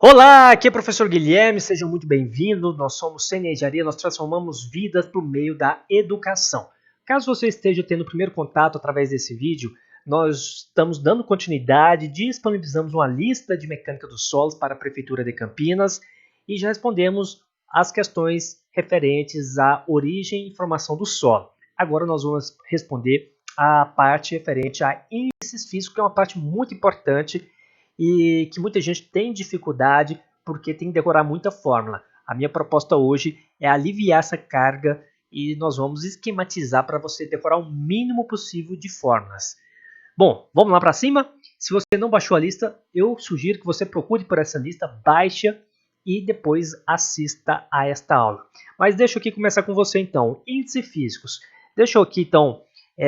Olá, aqui é o professor Guilherme, sejam muito bem-vindos. Nós somos CNE Engenharia, nós transformamos vidas por meio da educação. Caso você esteja tendo o primeiro contato através desse vídeo, nós estamos dando continuidade, disponibilizamos uma lista de mecânica dos solos para a Prefeitura de Campinas e já respondemos as questões referentes à origem e formação do solo. Agora nós vamos responder a parte referente a índices físicos, que é uma parte muito importante e que muita gente tem dificuldade porque tem que decorar muita fórmula. A minha proposta hoje é aliviar essa carga e nós vamos esquematizar para você decorar o mínimo possível de fórmulas. Bom, vamos lá para cima? Se você não baixou a lista, eu sugiro que você procure por essa lista, baixe e depois assista a esta aula. Mas deixa eu aqui começar com você então. Índices físicos. Deixa eu aqui então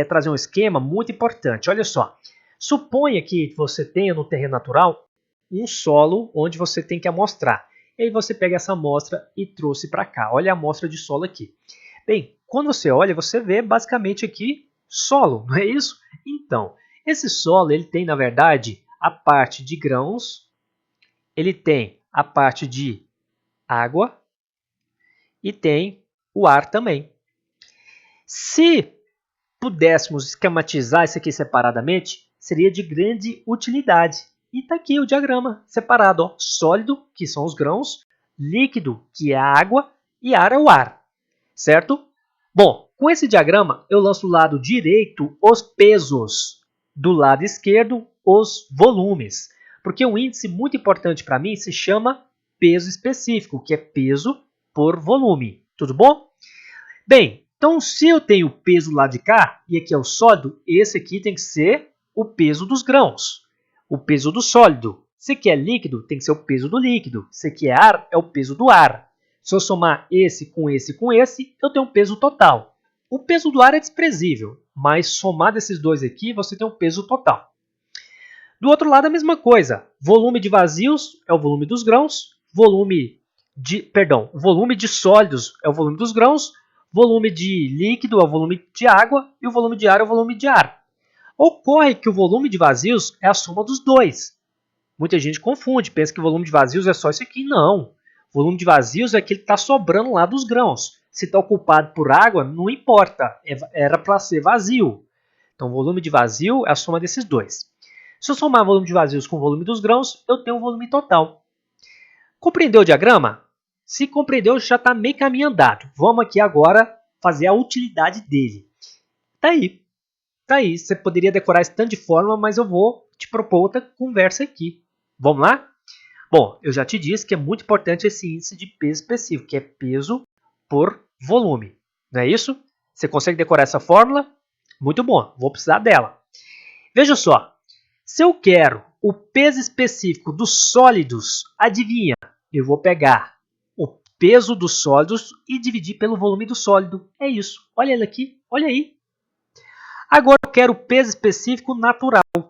trazer um esquema muito importante. Olha só. Suponha que você tenha no terreno natural um solo onde você tem que amostrar. E aí você pega essa amostra e trouxe para cá. Olha a amostra de solo aqui. Bem, quando você olha, você vê basicamente aqui solo, não é isso? Então, esse solo ele tem, na verdade, a parte de grãos, ele tem a parte de água e tem o ar também. Se pudéssemos esquematizar isso aqui separadamente, seria de grande utilidade. E está aqui o diagrama separado. Ó. Sólido, que são os grãos, líquido, que é a água, e ar é o ar. Certo? Bom, com esse diagrama, eu lanço do lado direito os pesos, do lado esquerdo os volumes. Porque um índice muito importante para mim se chama peso específico, que é peso por volume. Tudo bom? Bem, então, se eu tenho o peso lá de cá, e aqui é o sólido, esse aqui tem que ser o peso dos grãos, o peso do sólido. Se aqui é líquido, tem que ser o peso do líquido. Se aqui é ar, é o peso do ar. Se eu somar esse, eu tenho um peso total. O peso do ar é desprezível, mas somado esses dois aqui, você tem um peso total. Do outro lado, a mesma coisa. Volume de vazios é o volume dos grãos, volume de sólidos é o volume dos grãos, volume de líquido é o volume de água e o volume de ar é o volume de ar. Ocorre que o volume de vazios é a soma dos dois. Muita gente confunde, pensa que o volume de vazios é só isso aqui. Não. O volume de vazios é aquele que está sobrando lá dos grãos. Se está ocupado por água, não importa. Era para ser vazio. Então, o volume de vazio é a soma desses dois. Se eu somar o volume de vazios com o volume dos grãos, eu tenho um volume total. Compreendeu o diagrama? Se compreendeu, já está meio caminho andado. Vamos aqui agora fazer a utilidade dele. Tá aí. Tá aí. Você poderia decorar esse tanto de fórmula, mas eu vou te propor outra conversa aqui. Vamos lá? Bom, eu já te disse que é muito importante esse índice de peso específico, que é peso por volume. Não é isso? Você consegue decorar essa fórmula? Muito bom. Vou precisar dela. Veja só. Se eu quero o peso específico dos sólidos, adivinha? Eu vou pegar o peso dos sólidos e dividir pelo volume do sólido. É isso. Olha ele aqui. Olha aí. Agora eu quero o peso específico natural. O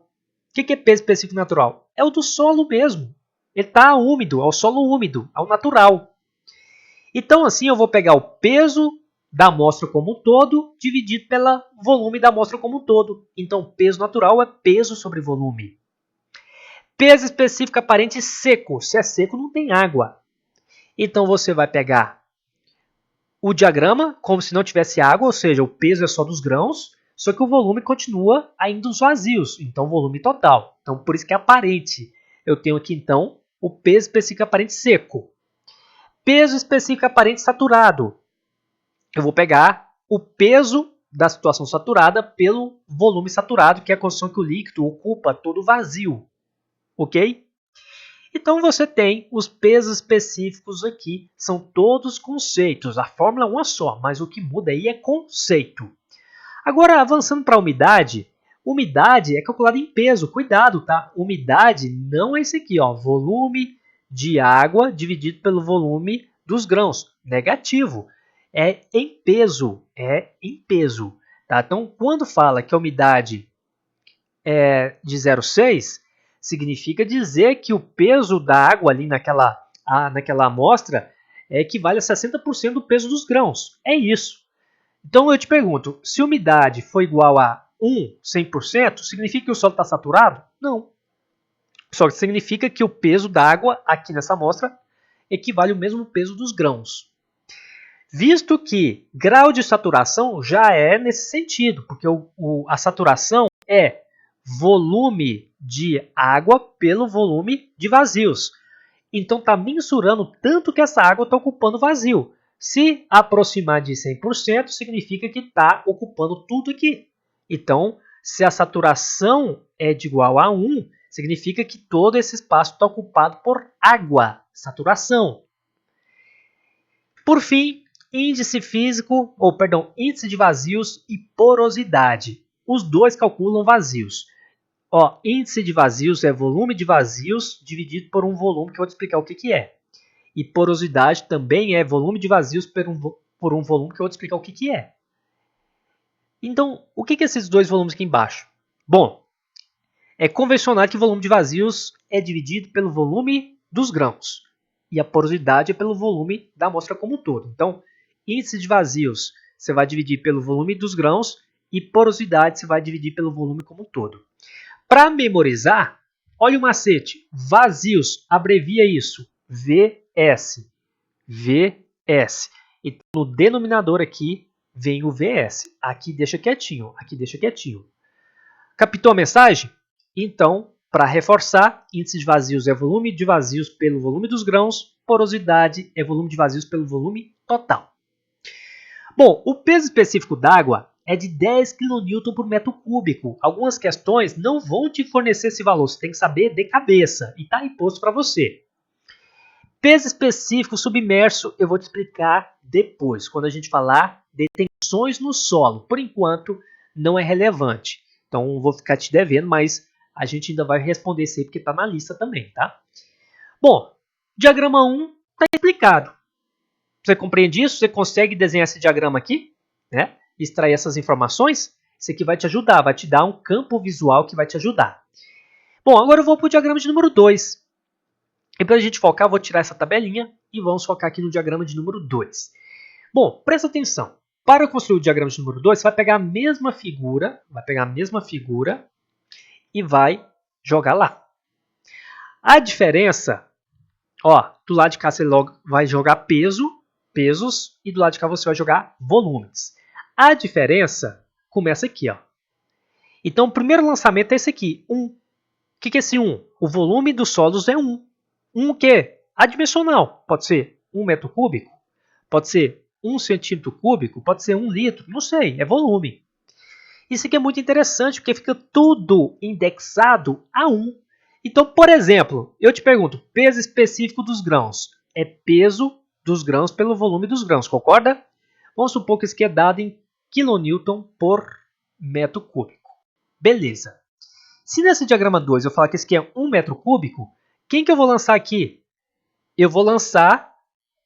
que é peso específico natural? É o do solo mesmo. Ele está úmido, é o solo úmido, é o natural. Então assim eu vou pegar o peso da amostra como um todo dividido pelo volume da amostra como um todo. Então peso natural é peso sobre volume. Peso específico aparente seco. Se é seco, não tem água. Então você vai pegar o diagrama como se não tivesse água, ou seja, o peso é só dos grãos, só que o volume continua ainda os vazios, então volume total. Então por isso que é aparente. Eu tenho aqui então o peso específico aparente seco. Peso específico aparente saturado. Eu vou pegar o peso da situação saturada pelo volume saturado, que é a condição que o líquido ocupa todo o vazio. Ok? Então você tem os pesos específicos aqui, são todos conceitos. A fórmula é uma só, mas o que muda aí é conceito. Agora, avançando para a umidade é calculada em peso. Cuidado, tá? Umidade não é esse aqui, ó, volume de água dividido pelo volume dos grãos. Negativo. É em peso. Tá? Então, quando fala que a umidade é de 0,6, significa dizer que o peso da água ali naquela amostra equivale a 60% do peso dos grãos. É isso. Então eu te pergunto, se a umidade for igual a 100%, significa que o solo está saturado? Não. Só que significa que o peso da água aqui nessa amostra equivale ao mesmo peso dos grãos. Visto que grau de saturação já é nesse sentido, porque a saturação é volume de água pelo volume de vazios. Então está mensurando tanto que essa água está ocupando vazio. Se aproximar de 100%, significa que está ocupando tudo aqui. Então, se a saturação é de igual a 1, significa que todo esse espaço está ocupado por água, saturação. Por fim, índice de vazios e porosidade. Os dois calculam vazios. Índice de vazios é volume de vazios dividido por um volume, que eu vou te explicar o que é. E porosidade também é volume de vazios por um volume, que eu vou te explicar o que é. Então, o que é esses dois volumes aqui embaixo? Bom, é convencional que o volume de vazios é dividido pelo volume dos grãos. E a porosidade é pelo volume da amostra como um todo. Então, índice de vazios você vai dividir pelo volume dos grãos e porosidade você vai dividir pelo volume como um todo. Para memorizar, olha o macete. Vazios, abrevia isso. VS. VS. E no denominador aqui vem o VS. Aqui deixa quietinho. Aqui deixa quietinho. Captou a mensagem? Então, para reforçar, índice de vazios é volume de vazios pelo volume dos grãos. Porosidade é volume de vazios pelo volume total. Bom, o peso específico d'água é de 10 kN por metro cúbico. Algumas questões não vão te fornecer esse valor, você tem que saber de cabeça e está imposto para você. Peso específico submerso eu vou te explicar depois, quando a gente falar de tensões no solo. Por enquanto, não é relevante. Então, vou ficar te devendo, mas a gente ainda vai responder isso aí porque está na lista também, tá? Bom, diagrama 1 está explicado. Você compreende isso? Você consegue desenhar esse diagrama aqui, né? Extrair essas informações? Isso aqui vai te ajudar, vai te dar um campo visual que vai te ajudar. Bom, agora eu vou para o diagrama de número 2. E para a gente focar, eu vou tirar essa tabelinha e vamos focar aqui no diagrama de número 2. Bom, presta atenção. Para construir o diagrama de número 2, você vai pegar a mesma figura, e vai jogar lá. A diferença, do lado de cá você vai jogar pesos, e do lado de cá você vai jogar volumes. A diferença começa aqui, Então, o primeiro lançamento é esse aqui, 1. O que é esse 1? O volume dos solos é 1. 1 o quê? Adimensional. Pode ser 1 metro cúbico, pode ser 1 centímetro cúbico, pode ser 1 litro, não sei, é volume. Isso aqui é muito interessante, porque fica tudo indexado a 1. Então, por exemplo, eu te pergunto, peso específico dos grãos. É peso dos grãos pelo volume dos grãos, concorda? Vamos supor que isso aqui é dado em kN por metro cúbico. Beleza. Se nesse diagrama 2 eu falar que isso aqui é 1 metro cúbico, quem que eu vou lançar aqui? Eu vou lançar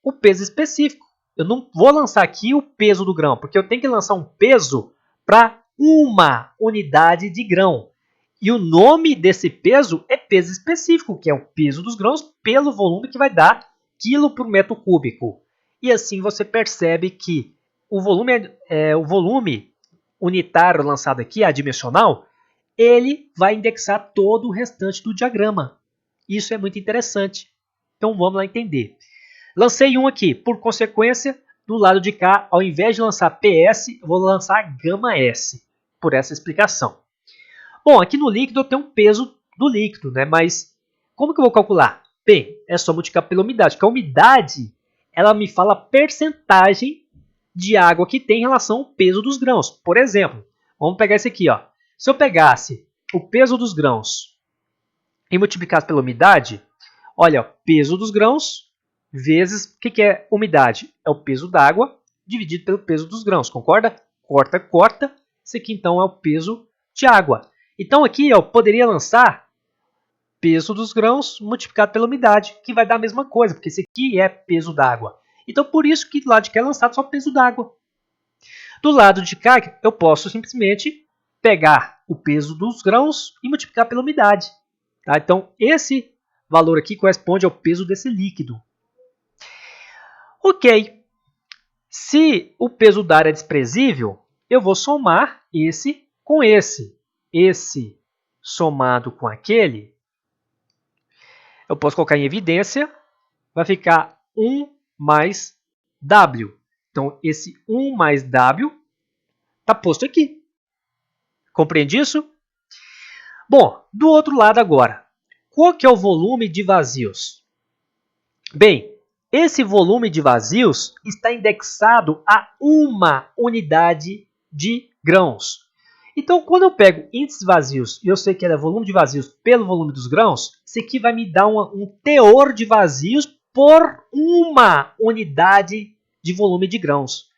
o peso específico. Eu não vou lançar aqui o peso do grão, porque eu tenho que lançar um peso para uma unidade de grão. E o nome desse peso é peso específico, que é o peso dos grãos pelo volume que vai dar quilo por metro cúbico. E assim você percebe que o volume unitário lançado aqui, adimensional, ele vai indexar todo o restante do diagrama. Isso é muito interessante. Então vamos lá entender. Lancei um aqui, por consequência, do lado de cá, ao invés de lançar PS, eu vou lançar gama S, por essa explicação. Bom, aqui no líquido eu tenho um peso do líquido, né? Mas como que eu vou calcular? Bem, é só multiplicar pela umidade, porque a umidade ela me fala a percentagem de água que tem em relação ao peso dos grãos. Por exemplo, vamos pegar esse aqui. Se eu pegasse o peso dos grãos e multiplicasse pela umidade, olha, peso dos grãos vezes, o que é umidade? É o peso d'água dividido pelo peso dos grãos, concorda? Corta, corta. Esse aqui, então, é o peso de água. Então, aqui eu poderia lançar peso dos grãos multiplicado pela umidade, que vai dar a mesma coisa, porque esse aqui é peso d'água. Então, por isso que do lado de cá é lançado só peso d'água. Do lado de cá, eu posso simplesmente pegar o peso dos grãos e multiplicar pela umidade. Tá? Então, esse valor aqui corresponde ao peso desse líquido. Ok, se o peso da área é desprezível, eu vou somar esse com esse. Esse somado com aquele eu posso colocar em evidência, vai ficar 1 mais W. Então, esse 1 mais W está posto aqui. Compreende isso? Bom, do outro lado agora, qual que é o volume de vazios? Bem, esse volume de vazios está indexado a uma unidade de grãos. Então, quando eu pego índices vazios e eu sei que é volume de vazios pelo volume dos grãos, isso aqui vai me dar um teor de vazios por uma unidade de volume de grãos.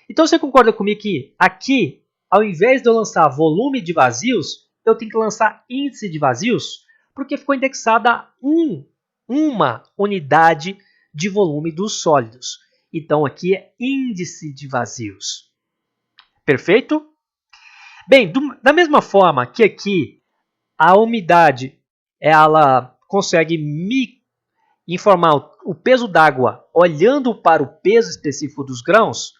Então, você concorda comigo que aqui, ao invés de eu lançar volume de vazios, eu tenho que lançar índice de vazios? Porque ficou indexada a uma unidade de volume dos sólidos. Então, aqui é índice de vazios. Perfeito? Bem, da mesma forma que aqui a umidade ela consegue me informar o peso d'água olhando para o peso específico dos grãos,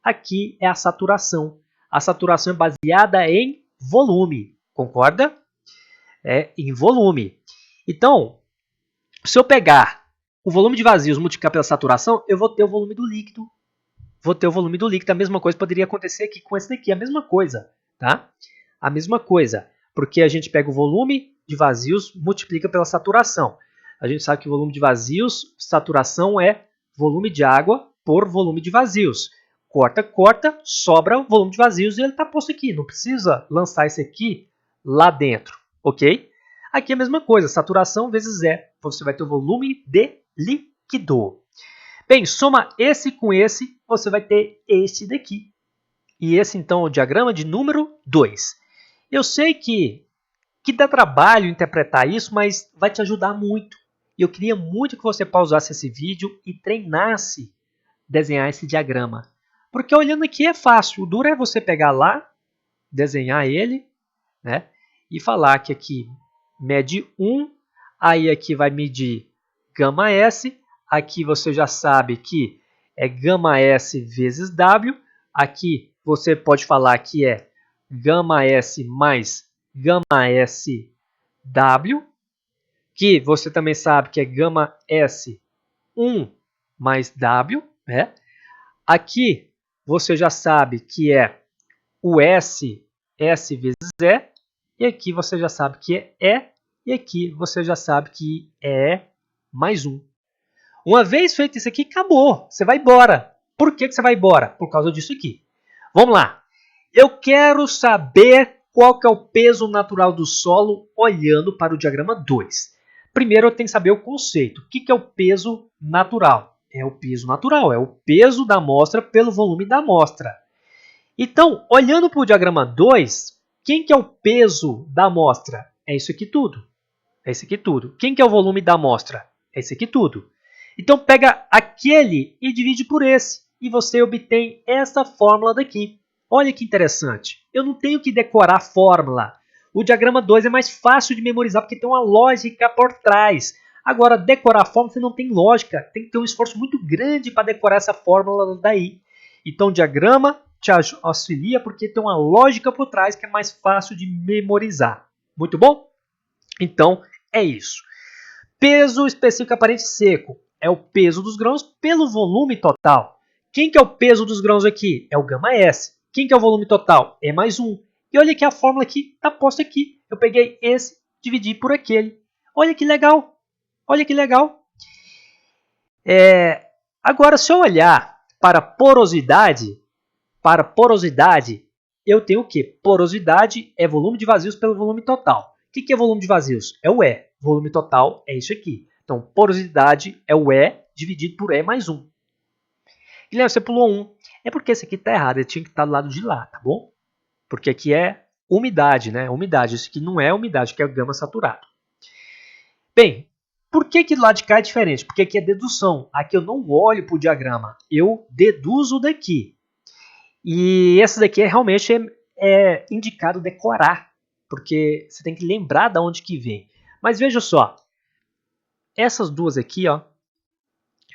aqui é a saturação. A saturação é baseada em volume, concorda? É em volume. Então, se eu pegar o volume de vazios multiplicar pela saturação, eu vou ter o volume do líquido. Vou ter o volume do líquido. A mesma coisa poderia acontecer aqui com esse daqui. A mesma coisa, tá? A mesma coisa. Porque a gente pega o volume de vazios, multiplica pela saturação. A gente sabe que o volume de vazios, saturação é volume de água por volume de vazios. Corta, corta, sobra o volume de vazios e ele está posto aqui. Não precisa lançar esse aqui lá dentro, ok? Aqui é a mesma coisa, saturação vezes E. Você vai ter o volume de líquido. Bem, soma esse com esse, você vai ter este daqui. E esse, então, é o diagrama de número 2. Eu sei que dá trabalho interpretar isso, mas vai te ajudar muito. E eu queria muito que você pausasse esse vídeo e treinasse desenhar esse diagrama. Porque olhando aqui é fácil. O duro é você pegar lá, desenhar ele, né? E falar que aqui mede 1, aí aqui vai medir gama S, aqui você já sabe que é gama S vezes W, aqui você pode falar que é gama S mais gama S W, que você também sabe que é gama S 1 mais W, né? Aqui você já sabe que é o S vezes E, e aqui você já sabe que é E, e aqui você já sabe que é mais 1. Uma vez feito isso aqui, acabou. Você vai embora. Por que você vai embora? Por causa disso aqui. Vamos lá. Eu quero saber qual que é o peso natural do solo olhando para o diagrama 2. Primeiro eu tenho que saber o conceito. O que é o peso natural? É o peso natural, é o peso da amostra pelo volume da amostra. Então, olhando para o diagrama 2, quem que é o peso da amostra? É isso aqui tudo. É isso aqui tudo. Quem que é o volume da amostra? É isso aqui tudo. Então, pega aquele e divide por esse. E você obtém essa fórmula daqui. Olha que interessante. Eu não tenho que decorar a fórmula. O diagrama 2 é mais fácil de memorizar porque tem uma lógica por trás. Agora, decorar a fórmula você não tem lógica. Tem que ter um esforço muito grande para decorar essa fórmula daí. Então, o diagrama te auxilia porque tem uma lógica por trás que é mais fácil de memorizar. Muito bom? Então, é isso. Peso específico aparente seco é o peso dos grãos pelo volume total. Quem que é o peso dos grãos aqui? É o gama S. Quem que é o volume total? É mais 1. E olha que a fórmula aqui está posta aqui. Eu peguei esse, dividi por aquele. Olha que legal. Olha que legal. Agora, se eu olhar para porosidade, eu tenho o quê? Porosidade é volume de vazios pelo volume total. O que é volume de vazios? É o E. Volume total é isso aqui. Então, porosidade é o E dividido por E mais 1. Guilherme, você pulou 1. É porque esse aqui está errado. Ele tinha que estar do lado de lá, tá bom? Porque aqui é umidade, né? Umidade. Isso aqui não é umidade, que é gama saturado. Bem, por que do lado de cá é diferente? Porque aqui é dedução. Aqui eu não olho para o diagrama. Eu deduzo daqui. E esse daqui realmente é indicado decorar, porque você tem que lembrar de onde que vem. Mas veja só, essas duas aqui, ó,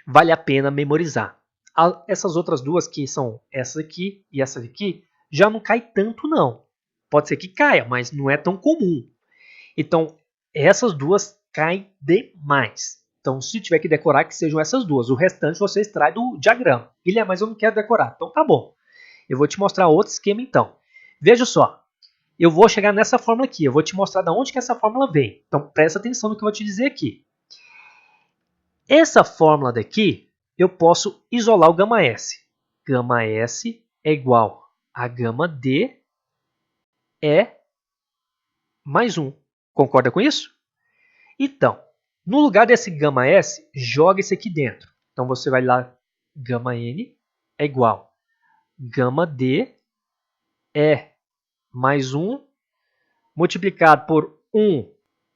vale a pena memorizar. Essas outras duas que são essa aqui e essa aqui, já não cai tanto não. Pode ser que caia, mas não é tão comum. Então, essas duas cai demais. Então, se tiver que decorar, que sejam essas duas. O restante você extrai do diagrama. Guilherme, mas eu não quero decorar. Então, tá bom. Eu vou te mostrar outro esquema, então. Veja só. Eu vou chegar nessa fórmula aqui. Eu vou te mostrar de onde que essa fórmula vem. Então, presta atenção no que eu vou te dizer aqui. Essa fórmula daqui, eu posso isolar o gama S. Gama S é igual a gama D é mais 1. Concorda com isso? Então, no lugar desse gama S, joga esse aqui dentro. Então, você vai lá, gama N é igual gama D é mais 1 multiplicado por 1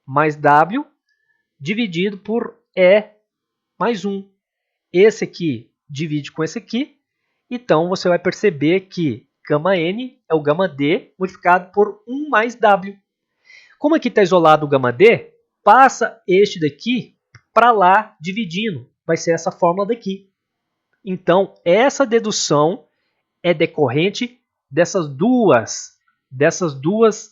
mais W dividido por E mais 1. Esse aqui divide com esse aqui. Então, você vai perceber que gama N é o gama D multiplicado por 1 mais W. Como aqui está isolado o gama D, passa este daqui para lá dividindo. Vai ser essa fórmula daqui. Então, essa dedução é decorrente dessas duas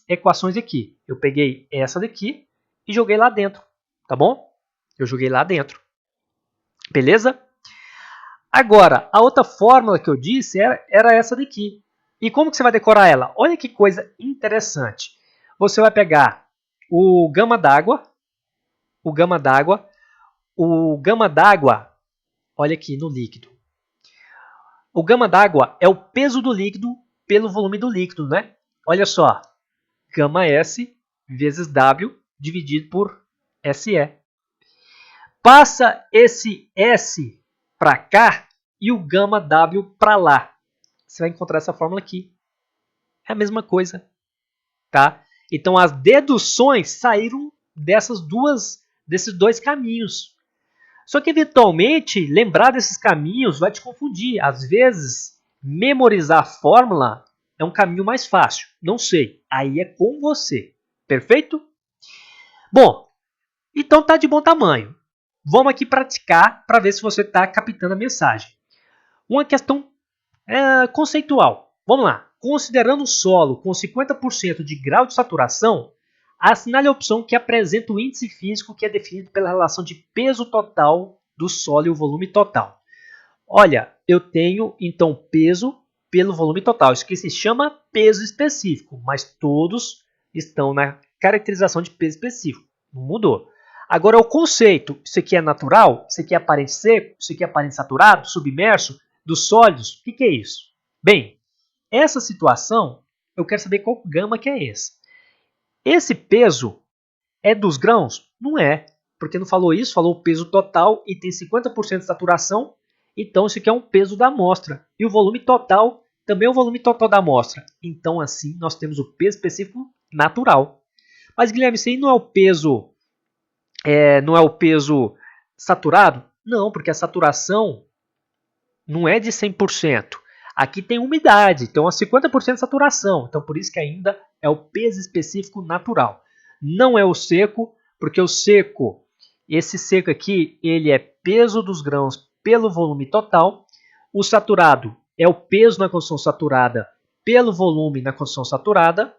equações aqui. Eu peguei essa daqui e joguei lá dentro. Tá bom? Eu joguei lá dentro. Beleza? Agora, a outra fórmula que eu disse era essa daqui. E como que você vai decorar ela? Olha que coisa interessante. Você vai pegar o gama d'água, olha aqui no líquido. O gama d'água é o peso do líquido pelo volume do líquido, né? Olha só, gama S vezes W dividido por SE. Passa esse S para cá e o gama W para lá. Você vai encontrar essa fórmula aqui. É a mesma coisa, tá? Então as deduções saíram desses dois caminhos. Só que eventualmente lembrar desses caminhos vai te confundir. Às vezes memorizar a fórmula é um caminho mais fácil. Não sei. Aí é com você. Perfeito? Bom, então tá de bom tamanho. Vamos aqui praticar para ver se você está captando a mensagem. Uma questão conceitual. Vamos lá. Considerando o solo com 50% de grau de saturação, assinale a opção que apresenta o índice físico que é definido pela relação de peso total do solo e o volume total. Olha, eu tenho então peso pelo volume total. Isso aqui se chama peso específico, mas todos estão na caracterização de peso específico. Não mudou. Agora o conceito, isso aqui é natural, isso aqui é aparente seco, isso aqui é aparente saturado, submerso, dos sólidos, o que é isso? Bem, essa situação, eu quero saber qual gama que é esse. Esse peso é dos grãos? Não é, porque não falou isso, falou o peso total e tem 50% de saturação, então isso aqui é um peso da amostra. E o volume total também é o volume total da amostra. Então assim, nós temos o peso específico natural. Mas Guilherme, isso aí não é o peso saturado? Não, porque a saturação não é de 100%. Aqui tem umidade, então é 50% de saturação. Então por isso que ainda é o peso específico natural. Não é o seco, porque esse seco aqui, ele é peso dos grãos pelo volume total. O saturado é o peso na condição saturada pelo volume na condição saturada.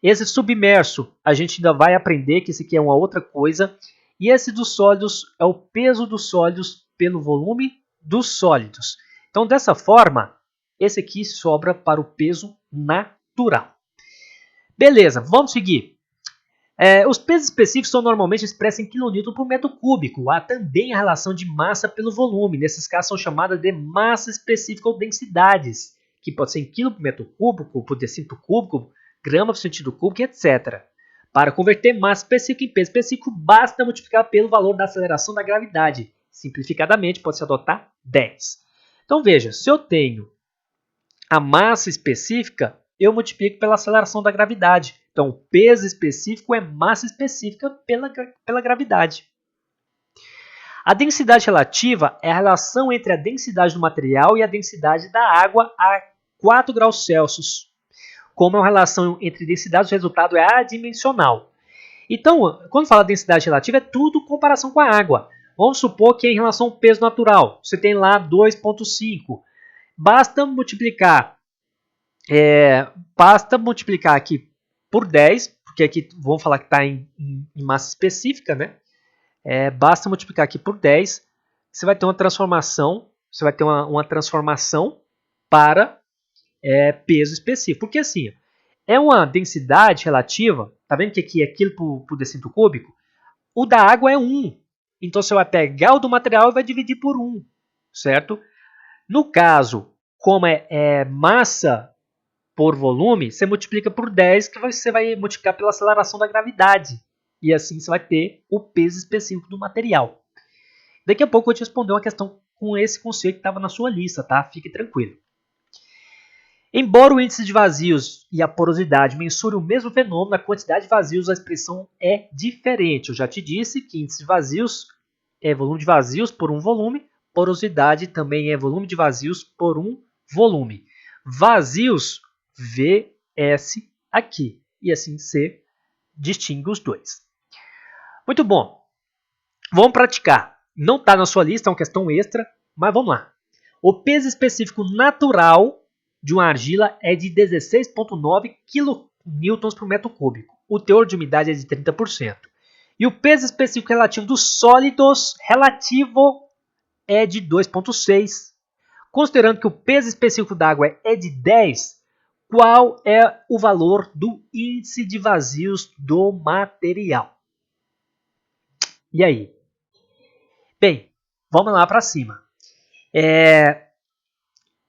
Esse submerso, a gente ainda vai aprender que esse aqui é uma outra coisa. E esse dos sólidos é o peso dos sólidos pelo volume dos sólidos. Então, dessa forma, esse aqui sobra para o peso natural. Beleza, vamos seguir. Os pesos específicos são normalmente expressos em kN por metro cúbico. Há também a relação de massa pelo volume. Nesses casos são chamadas de massa específica ou densidades, que pode ser em quilo por metro cúbico, por decímetro cúbico, grama por centímetro cúbico, etc. Para converter massa específica em peso específico, basta multiplicar pelo valor da aceleração da gravidade. Simplificadamente, pode-se adotar 10. Então veja, se eu tenho a massa específica, eu multiplico pela aceleração da gravidade. Então, o peso específico é massa específica pela gravidade. A densidade relativa é a relação entre a densidade do material e a densidade da água a 4 graus Celsius. Como é uma relação entre densidades, o resultado é adimensional. Então, quando fala densidade relativa, é tudo comparação com a água. Vamos supor que é em relação ao peso natural. Você tem lá 2,5. Basta multiplicar aqui por 10, porque aqui vamos falar que está em massa específica, né? Basta multiplicar aqui por 10, você vai ter uma transformação, uma transformação para peso específico. Porque assim, é uma densidade relativa, tá vendo que aqui é quilo por decímetro cúbico? O da água é 1. Então você vai pegar o do material e vai dividir por 1, certo? No caso, como é massa por volume, você multiplica por 10, que você vai multiplicar pela aceleração da gravidade. E assim você vai ter o peso específico do material. Daqui a pouco eu vou te responder uma questão com esse conceito que estava na sua lista, tá? Fique tranquilo. Embora o índice de vazios e a porosidade mensurem o mesmo fenômeno, a quantidade de vazios, a expressão é diferente. Eu já te disse que índice de vazios é volume de vazios por um volume, porosidade também é volume de vazios por um volume. Vazios, VS aqui. E assim você distingue os dois. Muito bom. Vamos praticar. Não está na sua lista, é uma questão extra, mas vamos lá. O peso específico natural de uma argila é de 16,9 kN por metro cúbico. O teor de umidade é de 30%. E o peso específico relativo dos sólidos relativo é de 2,6. Considerando que o peso específico da água é de 10, qual é o valor do índice de vazios do material? E aí? Bem, vamos lá para cima.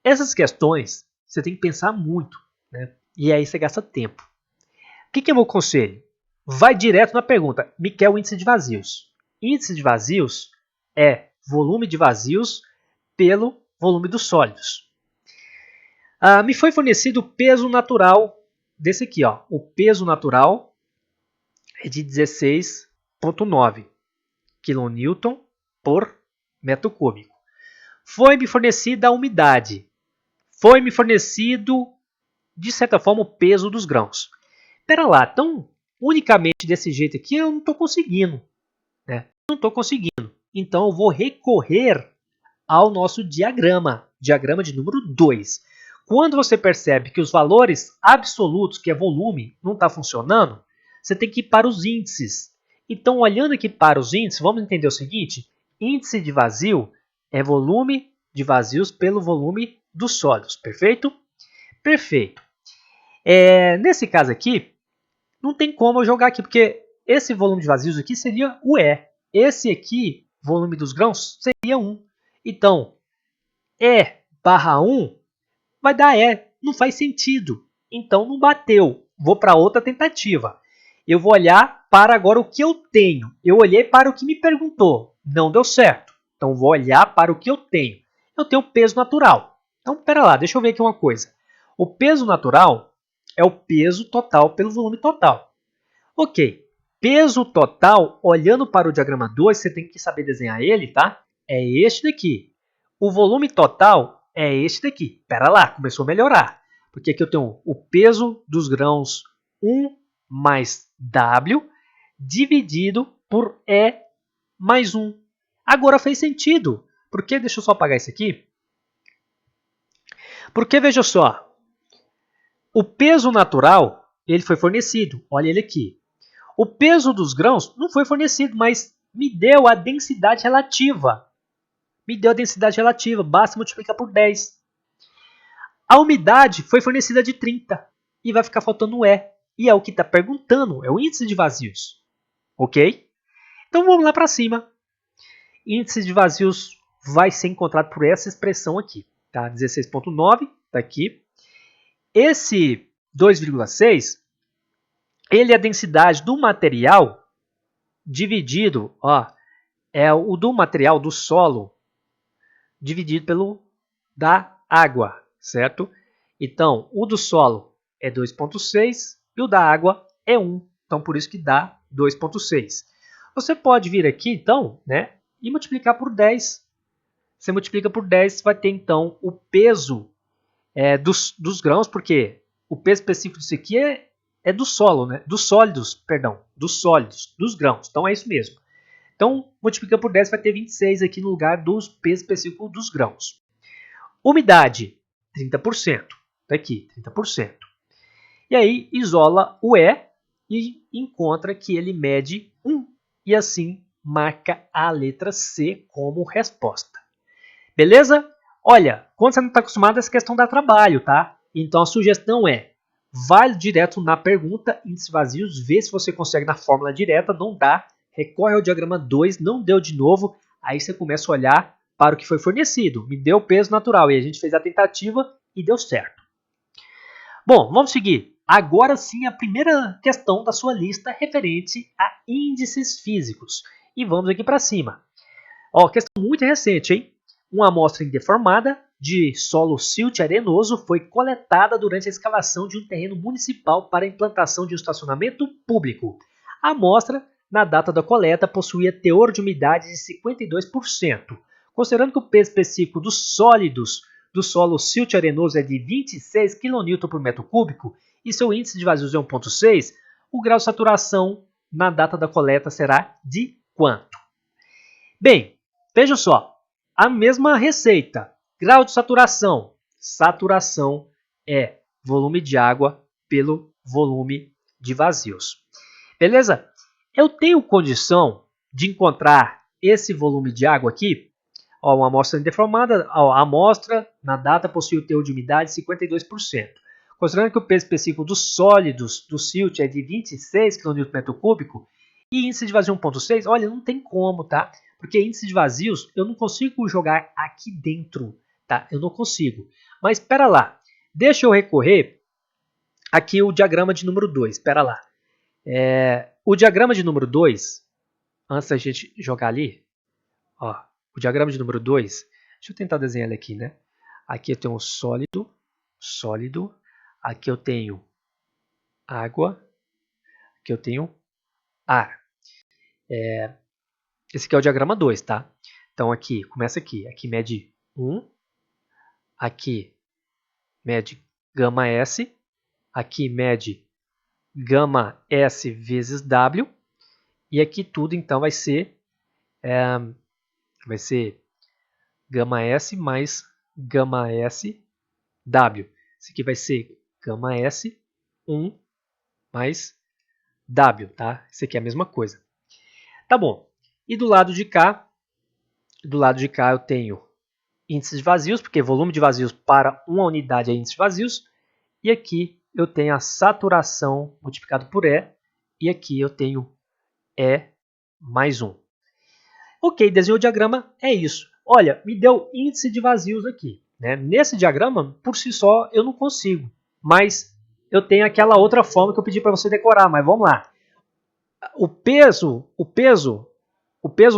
Essas questões você tem que pensar muito, né? E aí você gasta tempo. O que é o meu conselho? Vai direto na pergunta. Me quer o índice de vazios. Índice de vazios é volume de vazios pelo volume dos sólidos. Me foi fornecido o peso natural desse aqui. Ó. O peso natural é de 16,9 kN por metro cúbico. Foi-me fornecida a umidade. Foi-me fornecido, de certa forma, o peso dos grãos. Espera lá, então, unicamente desse jeito aqui eu não estou conseguindo. Né? Não estou conseguindo. Então eu vou recorrer ao nosso diagrama de número 2. Quando você percebe que os valores absolutos, que é volume, não está funcionando, você tem que ir para os índices. Então, olhando aqui para os índices, vamos entender o seguinte: índice de vazio é volume de vazios pelo volume dos sólidos, perfeito? Perfeito. Nesse caso aqui, não tem como eu jogar aqui, porque esse volume de vazios aqui seria o E. Esse aqui, volume dos grãos, seria 1. Então, E barra 1 vai dar E. Não faz sentido. Então, não bateu. Vou para outra tentativa. Eu vou olhar para agora o que eu tenho. Eu olhei para o que me perguntou. Não deu certo. Então, vou olhar para o que eu tenho. Eu tenho o peso natural. Então, pera lá, deixa eu ver aqui uma coisa. O peso natural é o peso total pelo volume total. Ok. Peso total, olhando para o diagrama 2, você tem que saber desenhar ele, tá? É este daqui. O volume total é este daqui. Pera lá, começou a melhorar. Porque aqui eu tenho o peso dos grãos 1 mais W dividido por E mais 1. Agora fez sentido. Porque, deixa eu só apagar isso aqui. Porque, veja só, o peso natural, ele foi fornecido. Olha ele aqui. O peso dos grãos não foi fornecido, mas me deu a densidade relativa. Me deu a densidade relativa, basta multiplicar por 10. A umidade foi fornecida de 30 e vai ficar faltando o E. E é o que está perguntando, é o índice de vazios. Ok? Então vamos lá para cima. Índice de vazios vai ser encontrado por essa expressão aqui. Tá? 16,9 está aqui. Esse 2,6, ele é a densidade do material dividido, é o do material do solo dividido pelo da água, certo? Então, o do solo é 2,6 e o da água é 1. Então, por isso que dá 2,6. Você pode vir aqui, então, né, e multiplicar por 10. Você multiplica por 10, vai ter, então, o peso dos grãos, porque o peso específico disso aqui é do solo, né? Dos sólidos, dos grãos. Então, é isso mesmo. Então, multiplica por 10, vai ter 26 aqui no lugar do peso específico dos grãos. Umidade, 30%. Está aqui, 30%. E aí, isola o E e encontra que ele mede 1. E assim, marca a letra C como resposta. Beleza? Olha, quando você não está acostumado, essa questão dá trabalho, tá? Então a sugestão é, vai direto na pergunta, índices vazios, vê se você consegue na fórmula direta, não dá, recorre ao diagrama 2, não deu de novo, aí você começa a olhar para o que foi fornecido. Me deu peso natural e a gente fez a tentativa e deu certo. Bom, vamos seguir. Agora sim a primeira questão da sua lista referente a índices físicos. E vamos aqui para cima. Ó, questão muito recente, hein? Uma amostra indeformada de solo silt arenoso foi coletada durante a escavação de um terreno municipal para a implantação de um estacionamento público. A amostra, na data da coleta, possuía teor de umidade de 52%. Considerando que o peso específico dos sólidos do solo silt arenoso é de 26 kN por metro cúbico e seu índice de vazios é 1,6, o grau de saturação na data da coleta será de quanto? Bem, veja só, a mesma receita. Grau de saturação. Saturação é volume de água pelo volume de vazios. Beleza? Eu tenho condição de encontrar esse volume de água aqui. Ó, uma amostra indeformada, ó, a amostra na data possui o teor de umidade de 52%. Considerando que o peso específico dos sólidos do silt é de 26 kN por metro cúbico e índice de vazio 1,6, olha, não tem como, tá? Porque índice de vazios eu não consigo jogar aqui dentro, tá? Eu não consigo. Mas espera lá, deixa eu recorrer aqui o diagrama de número 2, espera lá. O diagrama de número 2, antes da gente jogar ali, ó, o diagrama de número 2, deixa eu tentar desenhar ele aqui, né? Aqui eu tenho um sólido, aqui eu tenho água, aqui eu tenho ar. Esse aqui é o diagrama 2, tá? Então aqui, começa aqui, aqui mede 1, aqui mede gama S, aqui mede gama S vezes W, e aqui tudo então vai ser gama S mais gama S W. Isso aqui vai ser gama S 1 mais W, tá? Isso aqui é a mesma coisa. Tá bom. E do lado de cá eu tenho índice de vazios, porque volume de vazios para uma unidade é índice de vazios. E aqui eu tenho a saturação multiplicado por E. E aqui eu tenho E mais 1. Ok, desenhou o diagrama, é isso. Olha, me deu índice de vazios aqui. Né? Nesse diagrama, por si só, eu não consigo. Mas eu tenho aquela outra forma que eu pedi para você decorar, mas vamos lá. O peso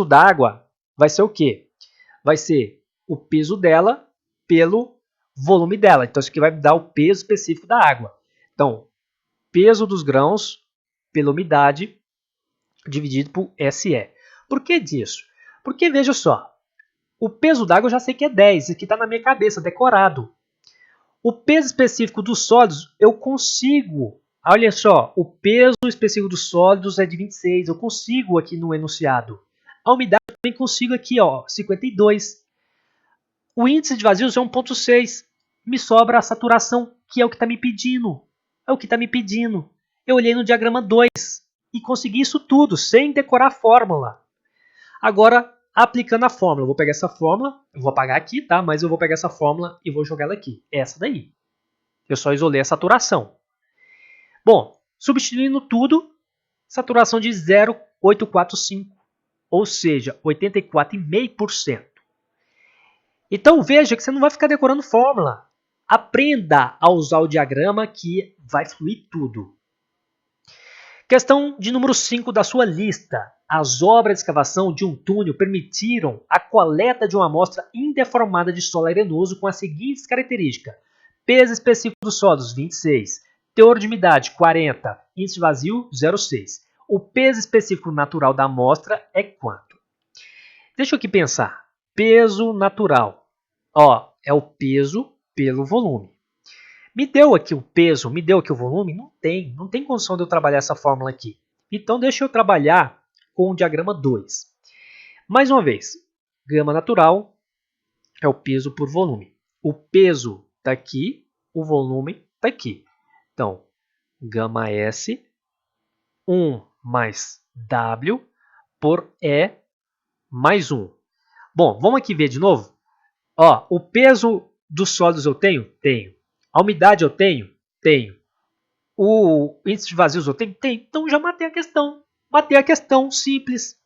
da água vai ser o quê? Vai ser o peso dela pelo volume dela. Então, isso aqui vai me dar o peso específico da água. Então, peso dos grãos pela umidade dividido por SE. Por que disso? Porque, veja só, o peso d'água eu já sei que é 10, isso aqui está na minha cabeça, decorado. O peso específico dos sólidos eu consigo. Olha só, o peso específico dos sólidos é de 26, eu consigo aqui no enunciado. A umidade eu também consigo aqui, ó, 52. O índice de vazios é 1,6. Me sobra a saturação, que é o que está me pedindo. É o que está me pedindo. Eu olhei no diagrama 2 e consegui isso tudo, sem decorar a fórmula. Agora, aplicando a fórmula, eu vou pegar essa fórmula, eu vou apagar aqui, tá? Mas eu vou pegar essa fórmula e vou jogar ela aqui. Essa daí. Eu só isolei a saturação. Bom, substituindo tudo, saturação de 0,845, ou seja, 84,5%. Então veja que você não vai ficar decorando fórmula. Aprenda a usar o diagrama que vai fluir tudo. Questão de número 5 da sua lista. As obras de escavação de um túnel permitiram a coleta de uma amostra indeformada de solo arenoso com as seguintes características. Peso específico dos solos, 26. Teor de umidade, 40. Índice de vazio, 0,6. O peso específico natural da amostra é quanto? Deixa eu aqui pensar. Peso natural. Ó, é o peso pelo volume. Me deu aqui o peso, me deu aqui o volume? Não tem condição de eu trabalhar essa fórmula aqui. Então, deixa eu trabalhar com o diagrama 2. Mais uma vez, gama natural é o peso por volume. O peso está aqui, o volume está aqui. Então, gama S, 1 mais W por E mais 1. Bom, vamos aqui ver de novo. Ó, o peso dos sólidos eu tenho? Tenho. A umidade eu tenho? Tenho. O índice de vazios eu tenho? Tenho. Então já matei a questão. Matei a questão, simples.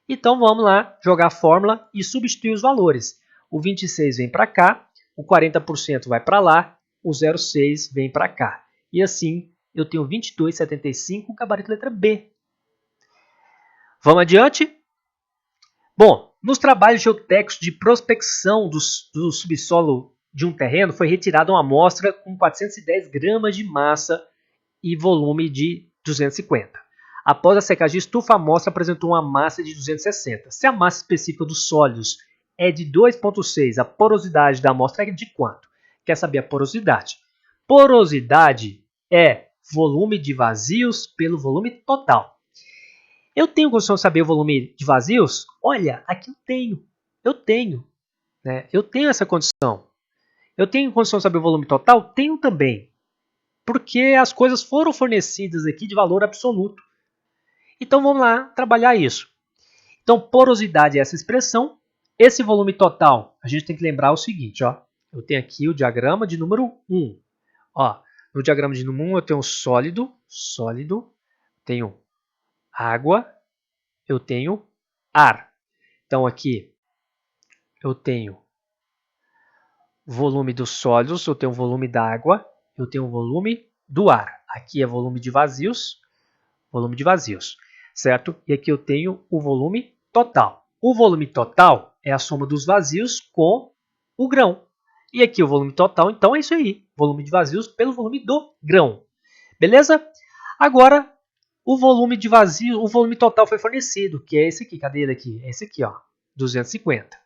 Então vamos lá jogar a fórmula e substituir os valores. O 26 vem para cá, o 40% vai para lá, o 0,6 vem para cá. E assim eu tenho 22,75, gabarito letra B. Vamos adiante? Bom, nos trabalhos geotécnicos de prospecção do subsolo de um terreno, foi retirada uma amostra com 410 gramas de massa e volume de 250. Após a secagem de estufa, a amostra apresentou uma massa de 260. Se a massa específica dos sólidos é de 2,6, a porosidade da amostra é de quanto? Quer saber a porosidade? Porosidade é volume de vazios pelo volume total. Eu tenho condição de saber o volume de vazios? Olha, aqui eu tenho, né? Eu tenho essa condição. Eu tenho condição de saber o volume total? Tenho também, porque as coisas foram fornecidas aqui de valor absoluto. Então vamos lá trabalhar isso. Então porosidade é essa expressão. Esse volume total, a gente tem que lembrar o seguinte, ó. Eu tenho aqui o diagrama de número 1. Ó, no diagrama de número 1 eu tenho sólido, tenho água, eu tenho ar. Então aqui eu tenho volume dos sólidos, eu tenho volume da água, eu tenho volume do ar. Aqui é volume de vazios, certo? E aqui eu tenho o volume total. O volume total é a soma dos vazios com o grão. E aqui o volume total, então é isso aí. Volume de vazios pelo volume do grão. Beleza? Agora, o volume de vazio, o volume total foi fornecido, que é esse aqui. Cadê ele aqui? É esse aqui, ó, 250.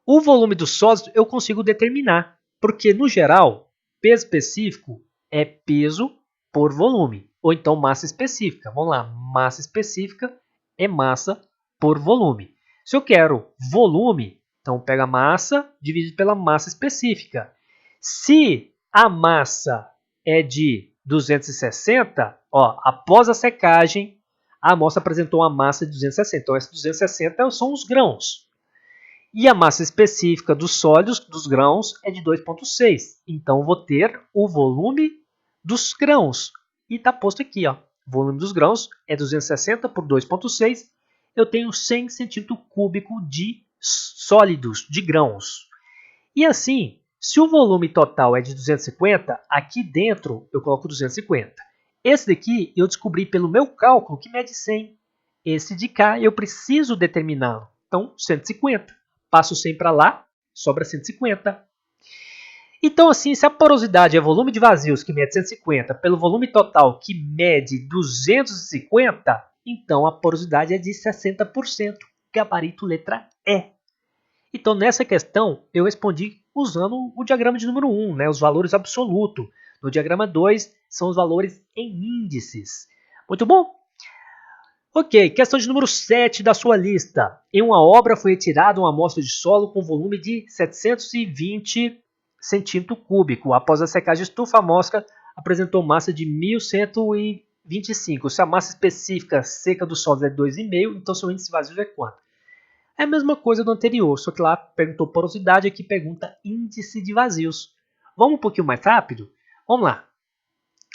O volume dos sólidos eu consigo determinar, porque no geral, peso específico é peso por volume, ou então massa específica. Vamos lá, massa específica é massa por volume. Se eu quero volume, então pega a massa dividido pela massa específica. Se a massa é de 260, ó, após a secagem, a amostra apresentou uma massa de 260. Então, esses 260 são os grãos. E a massa específica dos sólidos, dos grãos, é de 2,6. Então, vou ter o volume dos grãos. E está posto aqui, ó. O volume dos grãos é 260 por 2,6. Eu tenho 100 centímetros cúbicos de sólidos, de grãos. E assim, se o volume total é de 250, aqui dentro eu coloco 250. Esse daqui eu descobri pelo meu cálculo que mede 100. Esse de cá eu preciso determiná-lo. Então, 150. Passo 100 para lá, sobra 150. Então, assim, se a porosidade é volume de vazios, que mede 150, pelo volume total, que mede 250, então a porosidade é de 60%. Gabarito letra E. Então, nessa questão, eu respondi usando o diagrama de número 1, né, os valores absolutos. No diagrama 2, são os valores em índices. Muito bom? Ok, questão de número 7 da sua lista. Em uma obra foi retirada uma amostra de solo com volume de 720 centímetros cúbicos. Após a secagem de estufa, a amostra apresentou massa de 1.125. Se a massa específica seca do solo é 2,5, então seu índice vazio é quanto? É a mesma coisa do anterior, só que lá perguntou porosidade, aqui pergunta índice de vazios. Vamos um pouquinho mais rápido? Vamos lá.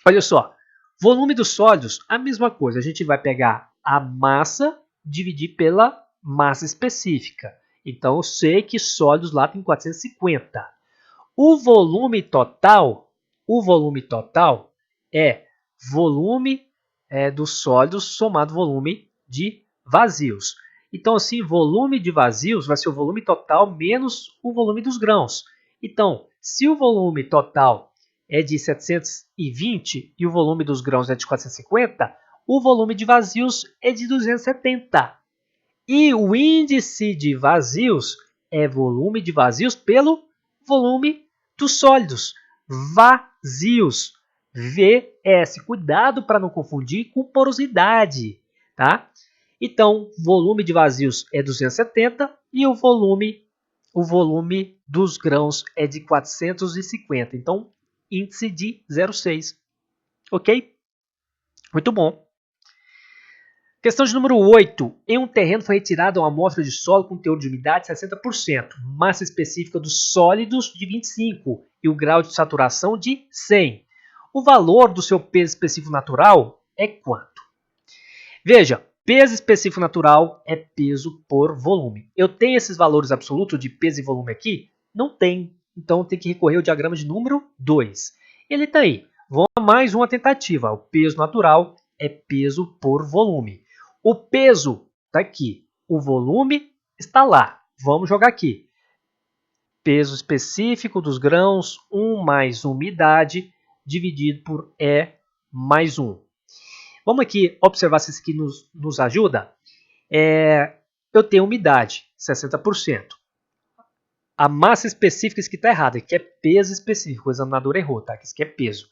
Olha só, volume dos sólidos, a mesma coisa. A gente vai pegar a massa, dividir pela massa específica. Então, eu sei que sólidos lá tem 450. O volume total é volume dos sólidos somado volume de vazios. Então, assim, volume de vazios vai ser o volume total menos o volume dos grãos. Então, se o volume total é de 720 e o volume dos grãos é de 450, o volume de vazios é de 270. E o índice de vazios é volume de vazios pelo volume dos sólidos. Vazios. VS. Cuidado para não confundir com porosidade, tá? Então, volume de vazios é 270 e o volume dos grãos é de 450. Então, índice de 0,6. Ok? Muito bom. Questão de número 8. Em um terreno foi retirada uma amostra de solo com teor de umidade de 60%, massa específica dos sólidos de 25% e o grau de saturação de 100%. O valor do seu peso específico natural é quanto? Veja, peso específico natural é peso por volume. Eu tenho esses valores absolutos de peso e volume aqui? Não tem. Então tem que recorrer ao diagrama de número 2. Ele está aí. Vamos a mais uma tentativa. O peso natural é peso por volume. O peso está aqui. O volume está lá. Vamos jogar aqui. Peso específico dos grãos, 1 mais umidade, dividido por E mais 1. Vamos aqui observar se isso aqui nos ajuda. Eu tenho umidade, 60%. A massa específica, isso aqui está errado. Aqui é peso específico. O examinador errou, tá? Isso aqui é peso.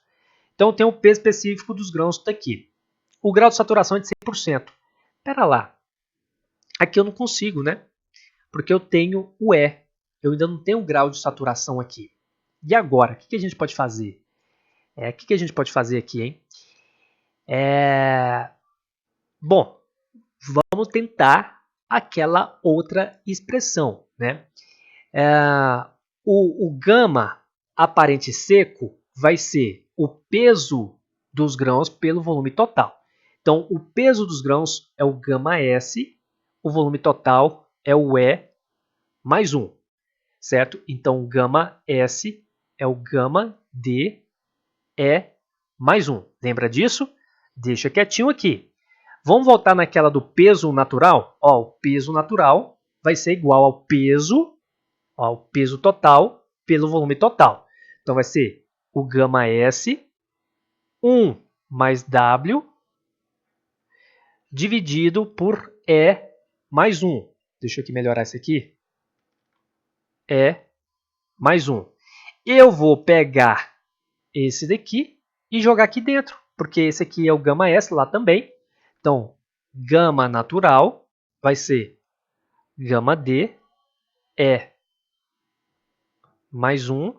Então, eu tenho o peso específico dos grãos, está aqui. O grau de saturação é de 100%. Espera lá. Aqui eu não consigo, né? Porque eu tenho o E. Eu ainda não tenho o grau de saturação aqui. E agora? O que a gente pode fazer? O que a gente pode fazer aqui, hein? Bom, vamos tentar aquela outra expressão, né? O gama aparente seco vai ser o peso dos grãos pelo volume total. Então, o peso dos grãos é o gama S, o volume total é o E mais 1, certo? Então, gama S é o gama D E mais 1. Lembra disso? Deixa quietinho aqui. Vamos voltar naquela do peso natural? Ó, o peso natural vai ser igual ao peso total pelo volume total. Então, vai ser o gama S, 1 mais W, dividido por E mais 1. Deixa eu aqui melhorar isso aqui. E mais 1. Eu vou pegar esse daqui e jogar aqui dentro, porque esse aqui é o gama S lá também. Então, gama natural vai ser gama D, E mais 1,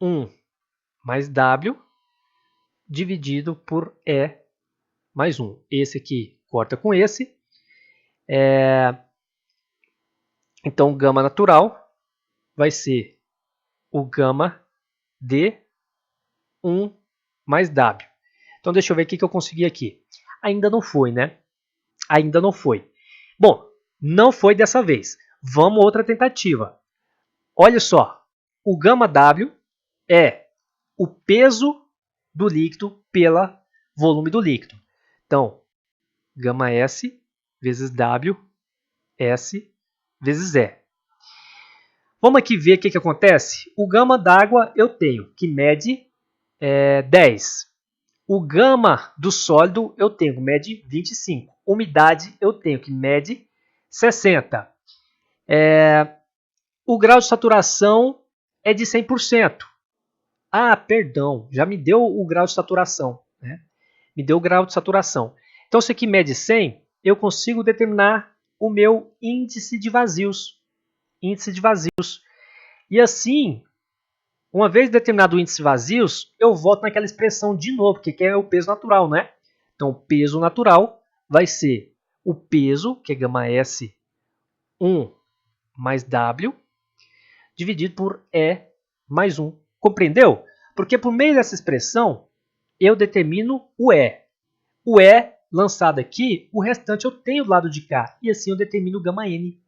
1 mais W, dividido por E mais 1. Esse aqui corta com esse. Então, o gama natural vai ser o gama D, 1 mais W. Então, deixa eu ver o que eu consegui aqui. Ainda não foi, né? Ainda não foi. Bom, não foi dessa vez. Vamos outra tentativa. Olha só. O gama W é o peso do líquido pelo volume do líquido. Então, gama S vezes W, S vezes E. Vamos aqui ver o que acontece. O gama d'água eu tenho, que mede 10. O gama do sólido eu tenho, que mede 25. Umidade eu tenho, que mede 60. O grau de saturação é de 100%. Ah, perdão, já me deu o grau de saturação, né? Me deu o grau de saturação. Então, se aqui mede 100, eu consigo determinar o meu índice de vazios. E assim, uma vez determinado o índice de vazios, eu volto naquela expressão de novo, que é o peso natural, né? Então, o peso natural vai ser o peso, que é gama S, 1 mais W, dividido por E mais 1. Compreendeu? Porque por meio dessa expressão, eu determino o E. O E lançado aqui, o restante eu tenho do lado de cá. E assim eu determino o gama N.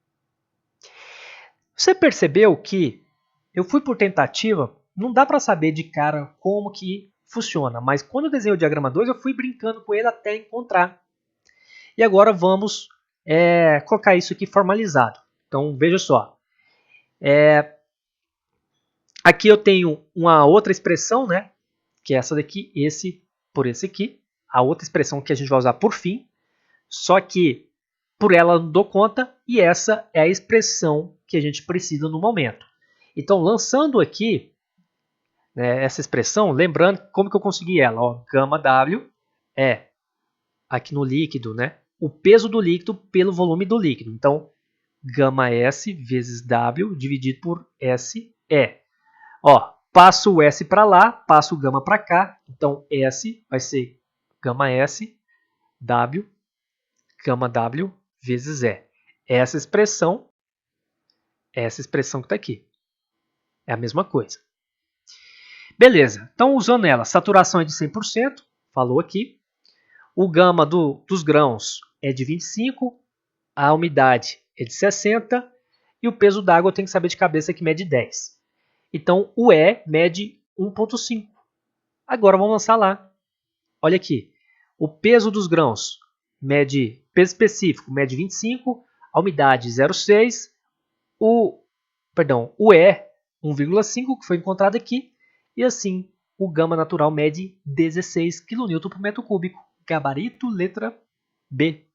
Você percebeu que eu fui por tentativa, não dá para saber de cara como que funciona. Mas quando eu desenhei o diagrama 2, eu fui brincando com ele até encontrar. E agora vamos colocar isso aqui formalizado. Então veja só. Aqui eu tenho uma outra expressão, né? Que é essa daqui, esse por esse aqui. A outra expressão que a gente vai usar por fim. Só que por ela eu não dou conta e essa é a expressão que a gente precisa no momento. Então, lançando aqui essa expressão, lembrando como que eu consegui ela. Ó, gama W é, aqui no líquido, né, o peso do líquido pelo volume do líquido. Então, gama S vezes W dividido por SE. Ó, passo o S para lá, passo o gama para cá. Então, S vai ser gama S, W gama W vezes E. Essa expressão que está aqui. É a mesma coisa. Beleza, então usando ela, saturação é de 100%, falou aqui. O gama dos grãos é de 25, a umidade é de 60 e o peso d'água eu tenho que saber de cabeça que mede 10. Então o E mede 1,5. Agora vamos lançar lá. Olha aqui, o peso dos grãos peso específico mede 25, a umidade 0,6, o E 1,5 que foi encontrado aqui, e assim o gama natural mede 16 kN por metro cúbico. Gabarito letra B.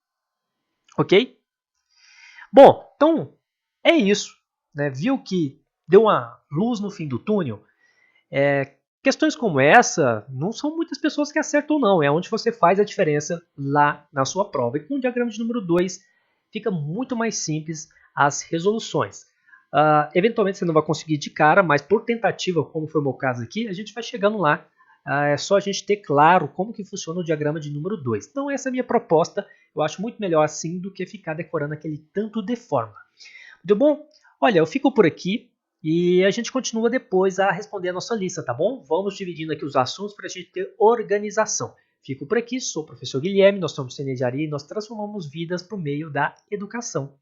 Ok? Bom, então é isso. Né? Viu que deu uma luz no fim do túnel? Questões como essa não são muitas pessoas que acertam, não. É onde você faz a diferença lá na sua prova. E com o diagrama de número 2 fica muito mais simples as resoluções. Eventualmente você não vai conseguir de cara, mas por tentativa, como foi o meu caso aqui, a gente vai chegando lá. É só a gente ter claro como que funciona o diagrama de número 2. Então essa é a minha proposta. Eu acho muito melhor assim do que ficar decorando aquele tanto de forma. Muito bom? Olha, eu fico por aqui. E a gente continua depois a responder a nossa lista, tá bom? Vamos dividindo aqui os assuntos para a gente ter organização. Fico por aqui, sou o professor Guilherme, nós somos Engenharia e nós transformamos vidas por meio da educação.